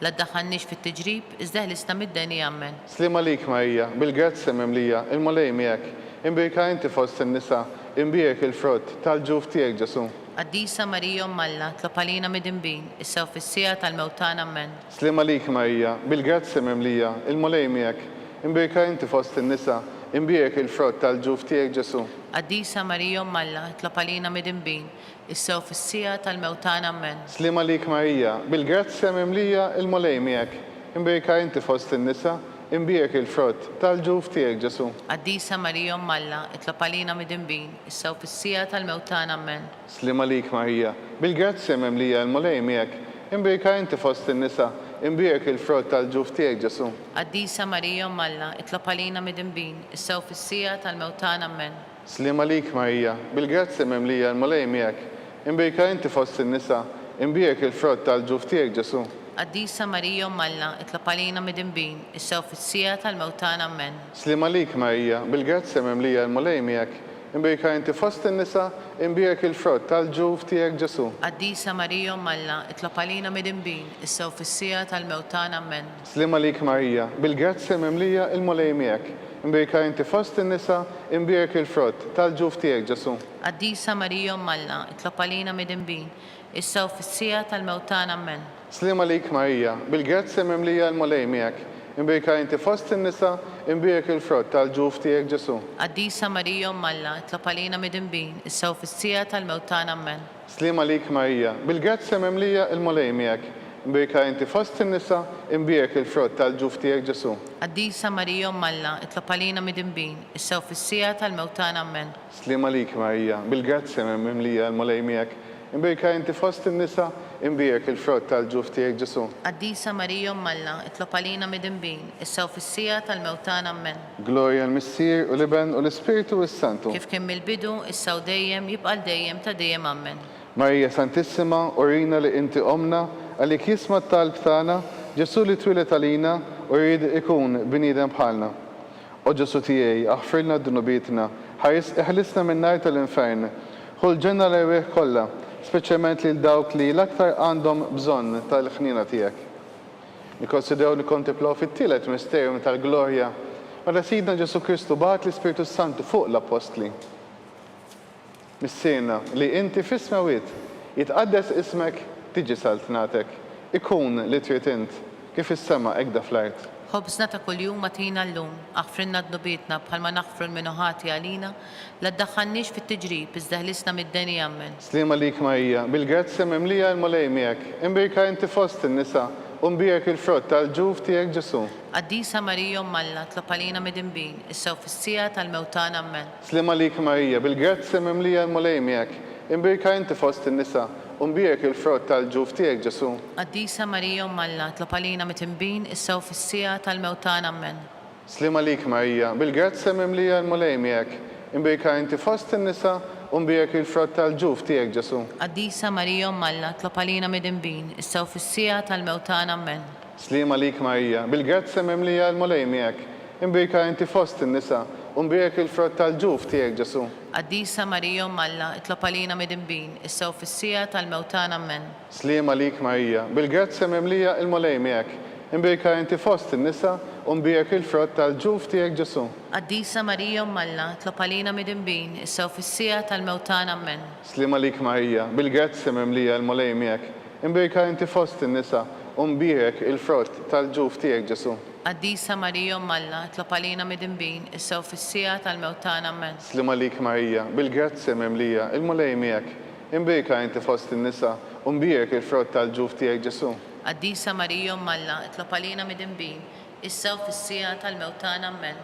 la ddaħħalniex fit-tiġrib, iżda ħlisna mid-deni Amen.
Slim għalik Marija, bil-grazja mimlija, il-mulej miegħek, imbierka inti fost in-nisa, imbierek il-frott tal-ġuf tiegħek Ġesu.
Qaddisa Marija Umm Alla, itlob għalina midinbin, issa u fis-sija tal-mewtana Amen.
Slim għalik Marija, bil-grazja mimlija, il-mulej miegħek, imbierka inti fost in-nisa, imbierek il-frott tal-ġuf tiegħek Ġesu.
Qaddisa Marija Umm Alla, itlob għalina midinbin, issa u fis-sija tal-mewtana Amen.
Slim għalik Marija, bil-grazzja mimlija il-mulej miegħek, imbierka inti fost in-nisa, imbierek il-frott tal-ġuf tiegħek Ġesu.
Qaddisa Marija Umm Alla, itlob għalina midinbin, issa u fis-sija tal-mewtana Amen.
Slim għalik Marija, bil-grazzja mimlija il-mulej miegħek, imbierka inti fost in-nisa, imbierek il-frott tal-ġuf tiegħek Ġesu.
Qaddisa Marija Umm Alla, itlob għalina midinbin, issa u fis-sija tal-mewtana Amen.
Slim għalik Marija, bil-grazzja mimlija il-mulej miegħek, imbierka inti fost in-nisa, imbierek il-frott tal-ġuf tiegħek Ġesu.
Qaddisa Marija Umm Alla, itlob għalina midinbin, issa u fis-sija tal-mewtana Amen.
Slim għalik Marija, bil-grazzja mimlija il-mulej miegħek, imbierka inti fost in-nisa, imbierek il-frott tal-ġuf tiegħek Ġesu.
Qaddisa Marija Umm Alla, itlob għalina midinbin, issa u fis-sija tal-mewtana Amen.
Slim għalik Marija, bil-grazzja mimlija il-mulej miegħek, imbierka inti fost in-nisa, imbierek il-frott tal-ġuf tiegħek Ġesu.
Qaddisa Marija Umm Alla, itlob għalina midinbin, issa u fis-sija tal-mewtana Amen.
Slim għalik Marija, bil-grazzja mimlija il-mulej miegħek, imbierka inti fost in-nisa, imbierek il-frott tal-ġuf tiegħek Ġesu.
Qaddisa Marija Umm Alla, itlob għalina midinbin, issa u fis-sija tal-mewtana Amen.
Slim għalik Marija, bil-grazzja mimlija il-mulej miegħek, imbierka inti fost in-nisa, imbierek il-frott tal-ġuf tiegħek Ġesu.
Qaddisa Marija Umm Alla, itlob għalina midinbin, issa u fis-sija tal-mewtana Amen.
Slim għalik Marija, bil-grazzja mimlija il-mulej miegħek, imbierka inti fost in-nisa, imbierek il-frott tal-ġuf tiegħek Ġesu.
Qaddisa Marija Umm Alla, itlob għalina midinbin, issa u fis-sija tal-mewtana Amen.
Glorja l-Missier u l-Iben u l-Ispiritu u s-Santu.
Kif kien mill-bidu, issa u dejjem, jibqal dejjem ta' dejjem Amen.
Marija Santissima, urina li inti omna, għalik jisma t-talb tagħna, Ġesu li twilet għalina u jrid ikun bniedem bħalna. O Ġesu tiegħi, aħfirna d-dunubietna, ħarisna minn nar tal-infern, ħu l-ġenna l-ewwieħ kollha, speċjalment lil dawk li l-aktar għandhom bżonn tal-ħnina tiegħek. Nikkonsidew nikkontemplaw fit-tielet misteru tal-glorja, meta Sidna Ġesu Kristu bagħat l-Ispiritu Santu fuq l-Apostli. Missirna li inti fis-smawiet jitqaddes ismek, tiġi saltnatek, ikun li trid int kif is-sema ekda fl-art.
Ħobżna ta' kuljum atina llum, aħfrilna d-nubietna bħalma naħfru l-minuħati għalina, la ddaħħalniex fit-tiġrib, iżda ħlisna mid-deni Amen.
Slim għalik Marija, bil-grazzja mimlija l-mulej miegħek, imbierka inti fost in-nisa, u imbierek il-frott tal-ġuf tiegħek Ġesu.
Qaddisa Marija Umm Alla, itlob għalina midinbin, issa u fis-sija tal-mewtana Amen.
Slim għalik Marija, bil-grazzja mimlija l-mulej miegħek, imbierka inti fost in-nisa, u imbierek il-frott tal-ġuf tiegħek Ġesu.
Qaddisa Marija Umm Alla, itlob għalina midinbin, issa u fis-sija tal-mewtana Amen.
Slim għalik Marija, bil-grazzja mimlija l-mulej miegħek, imbierka inti fost in-nisa, u imbierek il-frott tal-ġuf tiegħek Ġesu.
Qaddisa Marija Umm Alla, itlob għalina midinbin, issa u fis-sija tal-mewtana Amen.
Slim għalik Marija, bil-grazzja mimlija l-mulej miegħek, imbierka inti fost in-nisa, u unbijek il-frott tal-ġuf tiegħek Ġesu.
Qaddisa Marija Alla, itlob għalina midinbin, issa u fis-sija tal-mewtana Amen.
Sliema lik Marija, bil-grazzi mimlija il-mulej miegħek. Imbirka inti fost in-nisa u mbijek il-frott tal-ġuf tiegħek Ġesu.
Qaddisa Marija Alla, itlob għalina midinbin, issa u fis-sija tal-mewtana Amen.
Sliema lik Marija, bil-grazzi mimlija il-mulej miegħek. Imbirka inti fost in-nisa u mbijek il-frott tal-ġuf tiegħek Ġesu.
Qaddisa Marija Alla, itlob għalina midinbin, issa u fis-sija tal-mewtana Amen.
Sliema lik Marija, bil-grazzi mimlija il-mulej miegħek. Imbirka inti fost in-nisa u mbijek il-frott tal-ġuf tiegħek Ġesu.
Qaddisa Marija Alla, itlob għalina midinbin, issa u fis-sija tal-mewtana Amen.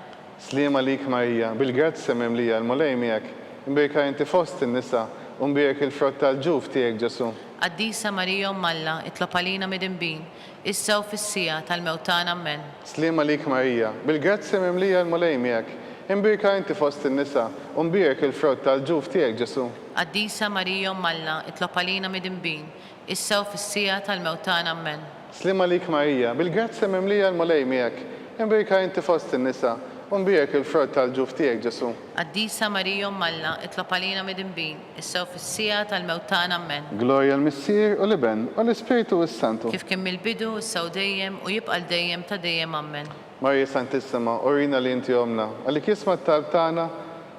Sliema lik Marija, bil-grazzi mimlija il-mulej miegħek. Imbirka inti fost in-nisa u mbijek il-frott tal-ġuf tiegħek Ġesu.
Qaddisa Marija Alla, itlob għalina midinbin, issa u fis-sija tal-mewtana Amen.
Sliema lik Marija, bil-grazzi mimlija il-mulej miegħek. Imbirka inti fost in-nisa u mbijek il-frott tal-ġuf tiegħek Ġesu.
Qaddisa Marija Alla, itlob għalina midinbin, issa u fis-sija tal-mewtana Amen.
Sliema lik Marija, bil-grazzi mimlija il-mulej miegħek. Imbirka inti fost in-nisa u mbijek il-frott tal-ġuf tiegħek Ġesu.
Qaddisa Marija Alla, itlob għalina midinbin, issa u fis-sija tal-mewtana Amen.
Glorja l-Missier u l-Iben u l-Ispiritu s-Santu.
Kif kien mill-bidu, issa u dejjem u jibqa' dejjem ta' dejjem Amen.
Marja Santissima, orina li inti omna, għalli kisma t-talb tagħna,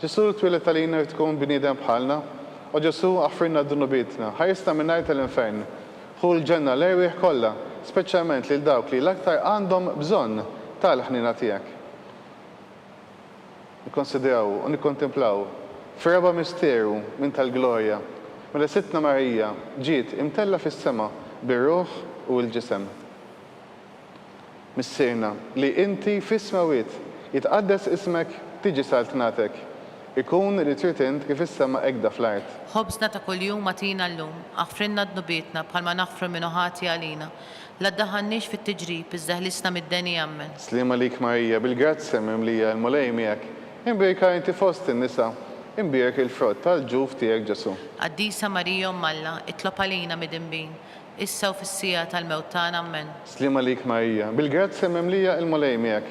Ġesu twilet għalina tkun bniedem bħalna, u Ġesu aħfrinna d-dunubitna, ħajsna minnajt l-infern. Hu l-ġenna l-erwieħ kollha, speċjalment lil dawk li l-aktar għandhom bżonn tal-ħnina tiegħek. Nikkonsidraw u nikkontemplaw f'raba misteru minn tal-glorja, mela Sittna Marija ġiet imtella fis-sema bir-ruħ u l-ġisem. Missirna li inti fis-smawiet jitqaddes ismek tiġi saltnatek, ikun li trid int kif is-sema ekda fl-art.
Ħobżna ta' kuljum matina llum, aħfrinna d-nubietna bħalma naħfru minn ħati għalina. La ddaħħalniex fit-tiġrib, iżda ħlisna mid-deni Amen.
Sliema lik Marija, bil-grazzi mimlija l-mulej miegħek. Imbirka inti fost in-nisa, imbirek il-frott tal-ġuf tiegħek Ġesu.
Qaddisa Marija Alla, itlob għalina midinbin, issa u fis-sija tal-mewtana Amen.
Sliema lik Marija, bil-grazzi mimlija l-mulej miegħek.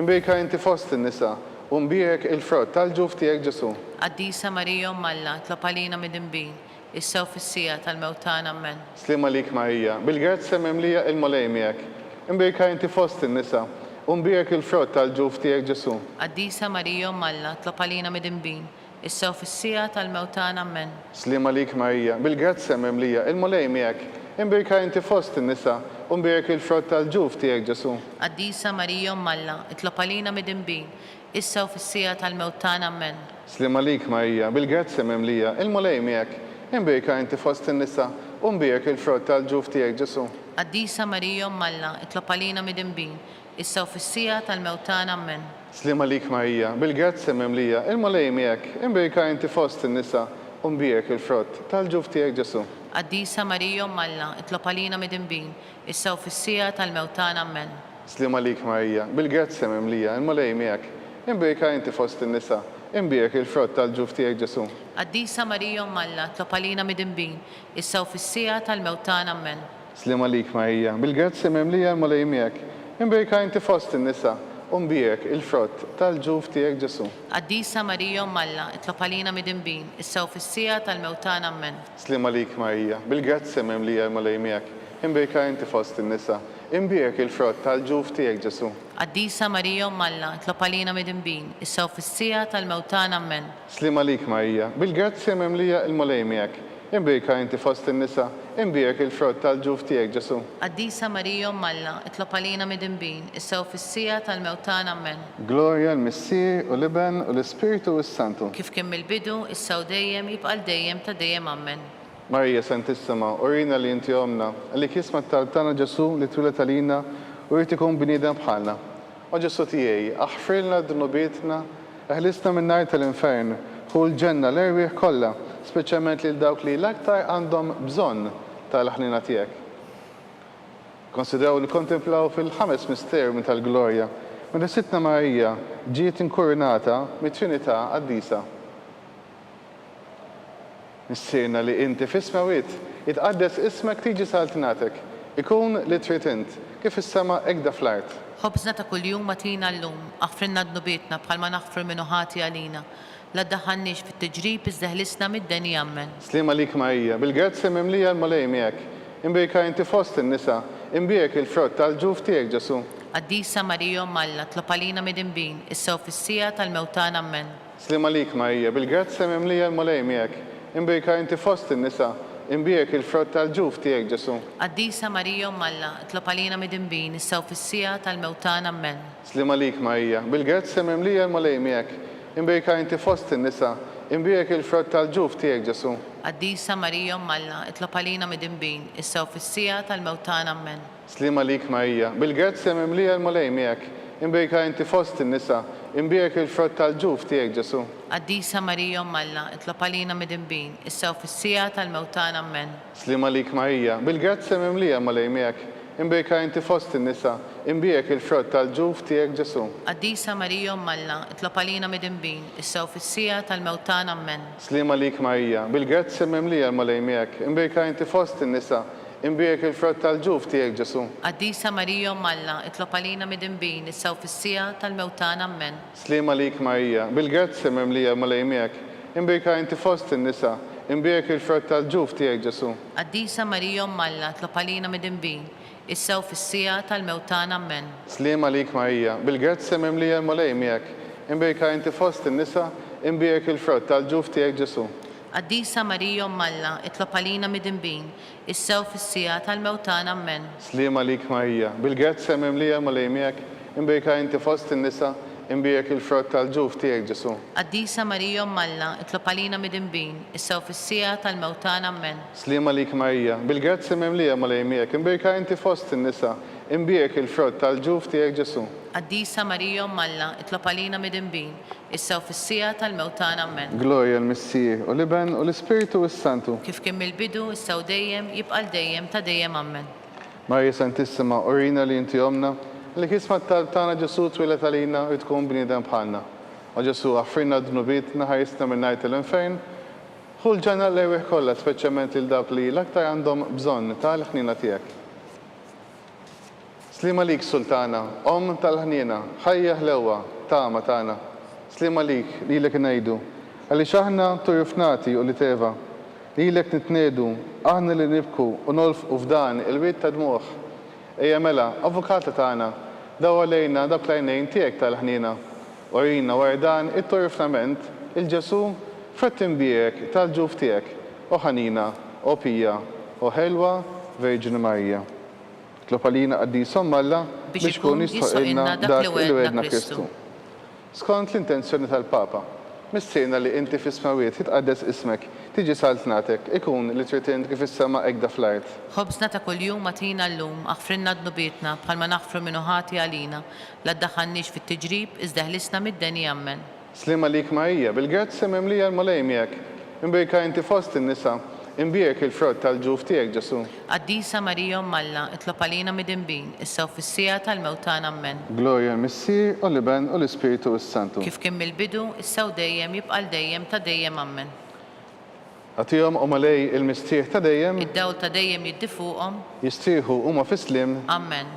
Imbirka inti fost in-nisa u mbirek il-frott tal-ġuf tiegħek Ġesu.
Qaddisa Marija Alla, itlob għalina midinbin, issa u fis-sija tal-mewtana Amen.
Sliema lik Marija, bil-grazzi mimlija l-mulej miegħek. Imbirka inti fost in-nisa u mbirek il-frott tal-ġuf tiegħek Ġesu.
Qaddisa Marija Alla, itlob għalina midinbin, issa u fis-sija tal-mewtana Amen.
Sliema lik Marija, bil-grazzi mimlija l-mulej miegħek. Imbirka inti fost in-nisa u mbirek il-frott tal-ġuf tiegħek Ġesu.
Qaddisa Marija Alla, itlob għalina midinbin, issa u fis-sija tal-mewtana Amen.
Sliema lik Marija, bil-grazzi mimlija l-mulej miegħek. Imbirka inti fost in-nisa u mbirek il-frott tal-ġuf tiegħek Ġesu.
Qaddisa Marija Alla, itlob għalina midinbin, issa u fis-sija tal-mewtana Amen.
Sliema lik Marija, bil-grazzi mimlija l-mulej miegħek. Imbirka inti fost in-nisa u mbirek il-frott tal-ġuf tiegħek Ġesu.
Qaddisa Marija Alla, itlob għalina midinbin, issa u fis-sija tal-mewtana Amen.
Sliema lik Marija, bil-grazzi mimlija l-mulej miegħek. Imbirka inti fost in-nisa, imbirek il-frott tal-ġuf tiegħek Ġesu.
Qaddisa Marija Alla, itlob għalina midinbin, issa u fis-sija tal-mewtana Amen.
Sliema lik Marija, bil-grazzi mimlija l-mulej miegħek. Imbirka inti fost in-nisa u mbirek il-frott tal-ġuf tiegħek Ġesu.
Qaddisa Marija Alla, itlob għalina midinbin, issa u fis-sija tal-mewtana Amen.
Sliema lik Marija, bil-grazzi mimlija l-mulej miegħek. Imbirka inti fost in-nisa, imbirek il-frott tal-ġuf tiegħek Ġesu.
Qaddisa Marija Alla, itlob għalina midinbin, issa u fis-sija tal-mewtana Amen.
Sliema lik Marija, bil-grazzi mimlija l-mulej miegħek. Imbirka inti fost in-nisa, imbirek il-frott tal-ġuf tiegħek Ġesu.
Qaddisa Marija Alla, itlob għalina midinbin, issa u fis-sija tal-mewtana Amen.
Glorja l-Missier u l-Iben u l-Ispiritu s-Santu.
Kif kien mill-bidu, issa u dejjem jibqa' dejjem ta' dejjem Amen.
Marija Santissima, orina li inti omna, għalli kisma t-talb tagħna Ġesu li twilet għalina u jrid ikun bniedem bħalna. U Ġesu tiegħi, aħfrilna d-dunubietna, ħlisna minn-nar tal-infern, hu l-ġenna l-erwieħ kollha, speċjalment lil dawk li l-aktar għandhom bżonn tal-ħnina tiegħek. Konsidraw li kontemplaw fil-ħames misteru minn tal-glorja, meta Sittna Marija ġiet inkurinata mit-Trinità Qaddisa. Missirna li inti fis-smawiet jitqaddes ismek tiġi saltinatek, ikun li trid int kif is-sema hekk fl-art.
خبزنا ta' kuljum matina llum, aħfrinna d-nubietna bħalma naħfru minnu ħati għalina. La ddaħħalniex fit-tiġrib iżda ħlisna mid-deni ammen.
Slima lik Marija, bil-grazzi mimlija l-malej miegħek. Imbirka inti fost in-nisa, imbirek il-frott tal-ġuf tiegħek Ġesu.
Qaddisa Marija Malla, tlob għalina mid-inbin, issew fis-sija tal-mewtan ammen.
Slima lik Marija, bil-grazzi mimlija l-malej miegħek. Imbirka inti fost in-nisa, imbirek il-frott tal-ġuf tiegħek Ġesu.
Qaddisa Marija Malla, tlob għalina mid-inbin, issew fis-sija tal-mewtan ammen.
Slima lik Marija, bil-grazzi mimlija l-malej miegħek. Imbirka inti fost in-nisa, imbirek il-frott tal-ġuf tiegħek Ġesu.
Qaddisa Marija Malla, tlob għalina mid-inbin, issew fis-sija tal-mewtan ammen.
Slima lik Marija, bil-grazzi mimlija l-malej miegħek. Imbirka inti fost in-nisa, imbirek il-frott tal-ġuf tiegħek Ġesu.
Qaddisa Marija Malla, tlob għalina mid-inbin, issew fis-sija tal-mewtan ammen.
Slima lik Marija, bil-grazzi mimlija l-malej miegħek. Imbirka inti fost in-nisa, imbirek il-frott tal-ġuf tiegħek Ġesu.
Qaddisa Marija Malla, tlob għalina mid-inbin, issew fis-sija tal-mewtan ammen.
Slima lik Marija, bil-grazzi mimlija l-malej miegħek. Imbirka inti fost in-nisa, imbirek il-frott tal-ġuf tiegħek Ġesu.
Qaddisa Marija Malla, tlob għalina mid-inbin, issew fis-sija tal-mewtan ammen.
Slima lik Marija, bil-grazzi mimlija l-malej miegħek. Imbirka inti fost in-nisa, imbirek il-frott tal-ġuf tiegħek Ġesu.
Qaddisa Marija Malla, tlob għalina mid-inbin, issew fis-sija tal-mewtan ammen.
Slima lik Marija, bil-grazzi mimlija l-malej miegħek. Imbirka inti fost in-nisa, imbirek il-frott tal-ġuf tiegħek Ġesu.
Qaddisa Marija Malla, tlob għalina mid-inbin, issew fis-sija tal-mewtan ammen.
Slima lik Marija, bil-grazzi mimlija l-malej miegħek. Imbirka inti fost in-nisa, imbirek il-frott tal-ġuf tiegħek Ġesu.
Qaddisa Marija Malla, tlob għalina mid-inbin, issew fis-sija tal-mewtan ammen.
Slima lik Marija, bil-grazzi mimlija l-malej miegħek. Imbirka inti fost in-nisa, imbirek il-frott tal-ġuf tiegħek Ġesu.
Qaddisa Marija Malla, tlob għalina mid-inbin, issew fis-sija tal-mewtan ammen.
Glorja l-Missier u l-Iben u l-Ispiritu u s-Santu.
Kif kien mill-bidu, issew dejjem, jibqa' dejjem ta' dejjem ammen.
Marja Santissima, urina li inti omna, li kisma tal tana Ġesu twilet għalina u tkun bniedem bħalna. U Ġesu għaffrinna d-dnubitna ħarisna minn najt l-infejn, ħul ġana l-ewwel kollha, speċjalment lil dawk li l-aktar għandhom bżonn tal-ħnina tiegħek. Slima lik Sultana, tal-ħnina, ħajja ħlewwa, tama tagħna. Slima lik lilek ngħidu, għaliex aħna turufnati u li teva, lilek nitnedu, aħna li nibku u nolfqu f'dan il-wit ta' dmuħ. Ejja mela, avukata tagħna, daw għalejna dak l-għajnejn tiegħek tal-ħnina. Urina wara dan it-turufnament il-Ġesu frett imbierek tal-ġuf tiegħek, u ħanina, u pija, u ħelwa Verġini Marija. Tlob għalina qaddisom Malla biex kun jistħoqilna dak li wedna Kristu. Skont l-intenzjoni tal-Papa, mistiena li inti fis-smawiet jitqaddes ismek, tiġi saltnatek, ikun li trid int kif is-sema hekk fl-art.
Ħobżna ta' kuljum matina llum, aħfrinna d-nubietna bħalma naħfru minnu ħati għalina, la ddaħħalniex fit-tiġrib iżda ħlisna mid-deni ammen.
Slima lik Marija, bil-grazzi mimlija l-malej miegħek. Imbirka inti fost in-nisa, imbirek il-frott tal-ġuf tiegħek Ġesu.
Qaddisa Marija Malla, tlob għalina mid-inbin, issew fis-sija tal-mewtan ammen.
Glorja l-Missier u l-Iben u l-Ispiritu u s-Santu.
Kif kien mill-bidu, issew dejjem, jibqa' dejjem ta' dejjem ammen.
Għatihom u malej il-mistieħ ta' dejjem,
Id-dawl ta' dejjem jiddi fuqhom,
jistieħu huma fis-slim,
ammen.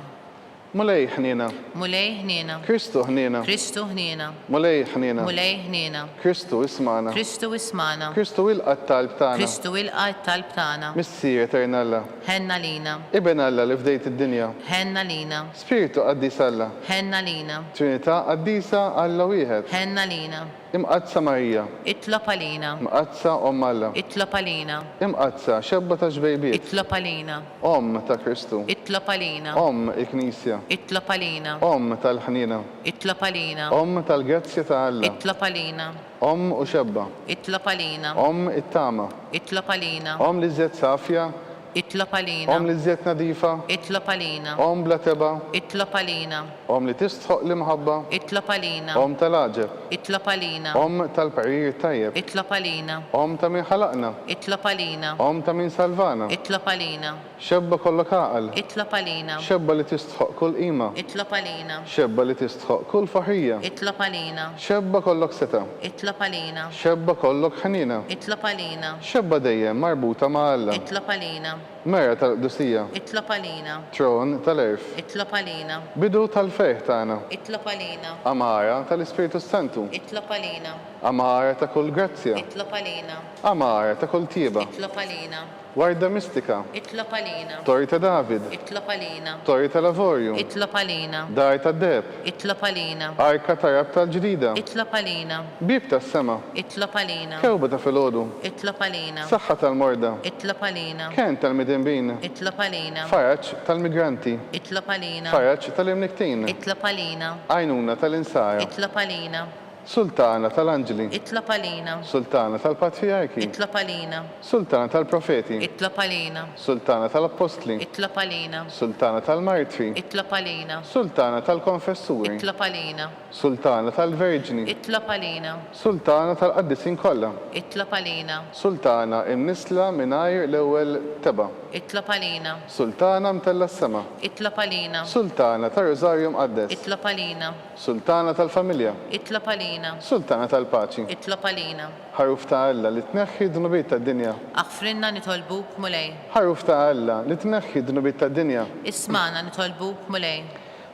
malej ħnina,
Mulej ħniena,
Kristu ħnina,
Kristu ħniena,
malej ħnina,
mulej ħniena,
Kristu ismana,
Kristu ismana,
Kristu il-qatt talb tagħna,
Kristu ilqa' t-talb tagħna,
Missier eternalla,
ħenna lina,
Iben Alla li fdejt id-dinja,
ħenna lina,
Spiritu qaddis Alla,
ħenna lina,
Trinità qaddisa Alla wieħed,
ħenna lina,
imqazza Marija,
itlob għalina,
imqazza Omm Alla,
itlob għalina,
imqazza xebba ta' ġbejbiet,
itlob għalina,
Omm ta' Kristu,
itlob għalina,
Omm il-Knisja,
itlob għalina,
Omm tal-ħnina,
itlob għalina,
Omm tal-grazzja ta' Alla,
itlob għalina,
Omm u xebba,
itlob għalina,
Omm it-tama,
itlob għalina,
Omm li żiet safja,
itlob
Omm
għalina,
li żiet nadifa,
itlob għalina,
Omm bla teba,
itlob għalina,
Omm li tistħoq l-imħabba,
itlob għalina,
Omm tal-aġeb,
itlob għalina,
Omm tal-parir tajjeb,
itlob għalina,
Omm ta' min ħalaqna,
itlob għalina,
Omm ta' min salvana,
itlob għalina,
xebba kollok għaqal,
itlob għalina,
xebba li tistħoq kull qima,
itlob għalina,
xebba li tistħoq kull faħrija,
itlob għalina,
xebba kollok seta,
itlob għalina,
xebba kollok ħanina,
itlob għalina,
xebba dejjem marbuta ma' Alla,
itlob għalina,
Mera tal-Qdusija,
Itlob għalina.
Tron tal-Erf,
Itlob għalina.
Bidu tal-Fejħ tagħna,
Itlob għalina.
Amara tal-Ispiritu Santu,
Itlob għalina.
Amara ta' kull grazzja,
Itlob għalina.
Amara ta' kull tieba,
Itlob għalina.
Warda mistika,
Itlob għalina.
Tori ta' David,
Itlob għalina.
Tori tal-Avorju,
Itlob għalina.
Dar ta' Deb,
Itlob għalina.
Arka ta' Rab tal-ġdida,
Itlob għalina.
Bib tas-sema,
Itlob għalina.
Kewba ta' filgħodu,
Itlob għalina.
Saħħa tal-morda,
Itlob għalina.
Ken tal-midinbin,
Itlob għalina.
Faraġġ tal-migranti,
Itlob għalina.
Faraġġ tal-imniktin,
Itlob għalina.
Għajnuna tal-insara,
Itlob għalina.
Sultana tal-Anġeli,
Itlob għalina.
Sultana tal-Patriarki,
Itlob għalina.
Sultana tal-Profeti,
Itlob għalina.
Sultana tal-Apostli,
Itlob għalina.
Sultana tal-Martri,
Itlob għalina.
Sultana tal-Konfessuri,
Itlob għalina.
Sultana tal-Verġini,
Itlob għalina.
Sultana tal-Qaddisin kollha,
Itlob għalina.
Sultana imnisla mingħajr l-ewwel teba,
Itlob għalina.
Sultana mtella s-sema,
Itlob għalina.
Sultana tal-Rożarju Mqaddes,
Itlob għalina.
Sultana tal-Familja,
Itlob għalina.
Sultana tal-Paċi,
Itlob għalina.
ħaruf ta' Alla li tneħħi d-dnubiet tad-dinja,
Aħfrinna nitolbuk mulej.
ħaruf ta' Alla li tneħħi d-dnubiet tad-dinja,
Ismana nitolbuk mulej.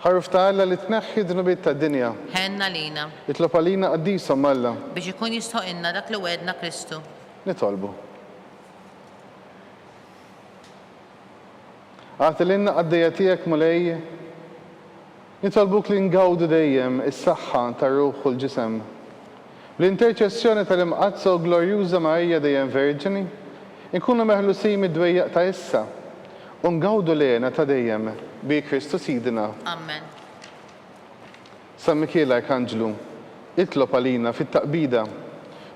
ħaruf ta' Alla li tneħħi d-dnubiet tad-dinja,
Ħenna lina.
itlob għalina qaddisom Alla,
Biex ikun jistħoqinna dak li wedna Kristu.
nitolbu. Għatilina għaddejja tiegħek mulej, nitolbuk li ngawdu dejjem is-saħħa tar-ruħ u l-ġisem. L-interċessjoni tal-imqazza u glorjuża Marija dejjem Verġini, inkunu meħlusin mid-dwejjaq ta' issa u ngawdu lena ta' dejjem bi Kristu Sidina.
Amen.
San Mikiel Arkanġlu, itlob għalina fit-taqbida,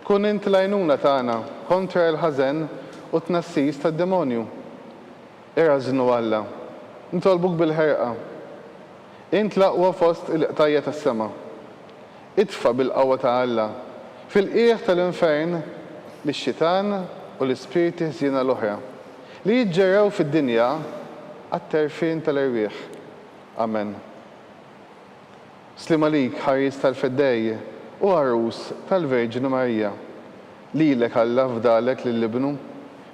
kun int l-għajnuna tagħna kontra l-ħażen u tnassis tad-demonju. Irażnu Alla, nitolbuk bil-ħerqa. Int laqwa fost il-qtajja tas-sema. Itfa bil-qawwa ta' Alla fil-qiegħ tal-infern lix-xitan u l-ispiriti ħżiena l-oħra li jiġġerrew fid-dinja għat-terfin tal-irwieħ. Amen. Slima lik ħaris tal-feddej u għarus tal-Verġinu Marija. Lilek Alla fdalek lill-ibnu,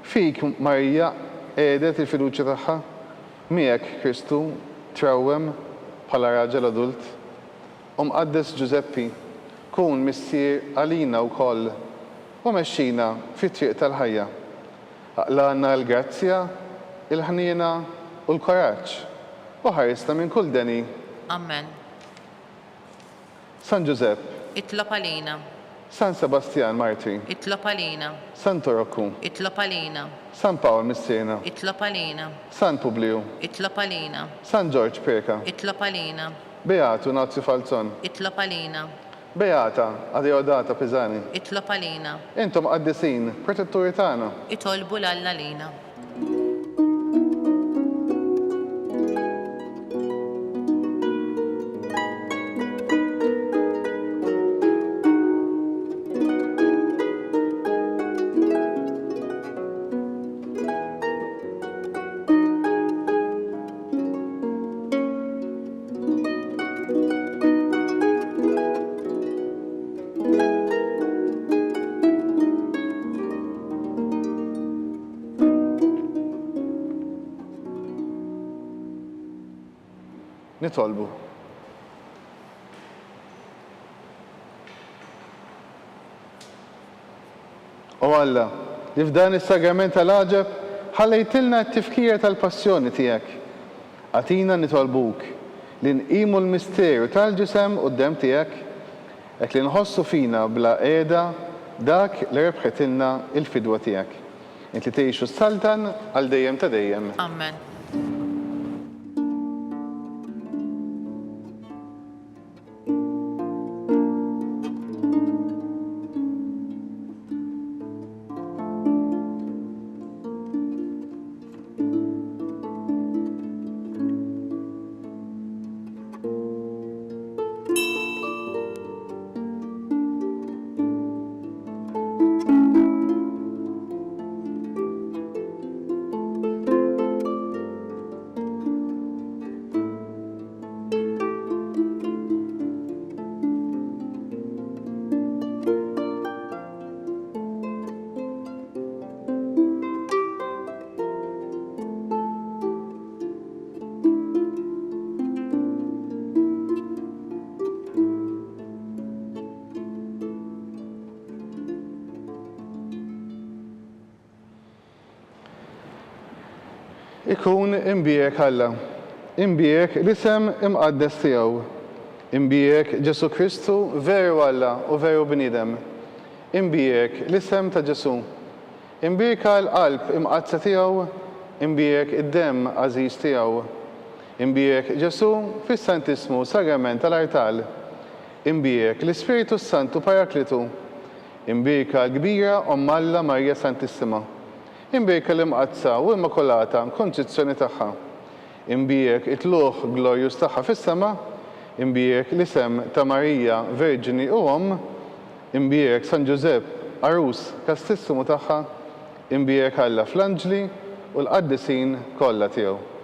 fik Marija għedet il-fiduċja tagħha, miegħek Kristu trawwem bħala raġel adult, Mqaddes Giuseppi, kun missier għalina wkoll u mexxina fit-triq tal-ħajja. Aqlanna l-grazzja, il-ħniena u l-koraġġ u ħarisna minn kull deni.
Amen.
San Giusepp,
Itlob għalina.
San Sebastian Martri,
Itlob għalina.
San Torokku,
Itlob għalina.
San Pawl Missierna,
Itlob għalina.
San Publiu,
Itlob għalina.
San George Preka,
Itlob għalina.
Beatu Nazzi Falzon,
Itlob għalina.
Beata Adeodata Pisani.
Itlob għalina.
Intom qaddisin, protetturi tagħna.
Itolbu l-Alla lina.
Nitolbu. U Alla, li f'dan is-sagrament tal-aġeb ħallejtilna t-tifkira tal-passjoni tiegħek. Għatina nitolbuk li nqimu l-misterju tal-ġisem quddiem tiegħek hekk li nħossu fina bla qiegħda dak li rebħetilna il-fidwa tiegħek. Int li tgħixu s-saltan għal dejjem ta' dejjem.
Amen.
ikun imbijek Alla, imbijek l-isem imqaddes tiegħu, imbijek Ġesu Kristu veru Alla u veru bniedem, imbijek l-isem ta' Ġesu, imbijeka l-qalb imqazza tiegħu, imbijek id-dem għażiż tiegħu, imbijek Ġesu fis-Santismu sagrament tal-artal, imbijek l-Ispiritu Santu Paraklitu, imbijeka l-kbira Omm Alla Marja Santissima, imbijek l-imqazza u immakolata konċizzjoni tagħha, imbijek it-tluħ glorjus tagħha fis-sema, imbijek l-isem ta' Marija Verġini u Omm, imbijek San Ġusepp Arus kastissimu tagħha, imbijek Alla fl-anġli u l-qaddisin kollha tiegħu.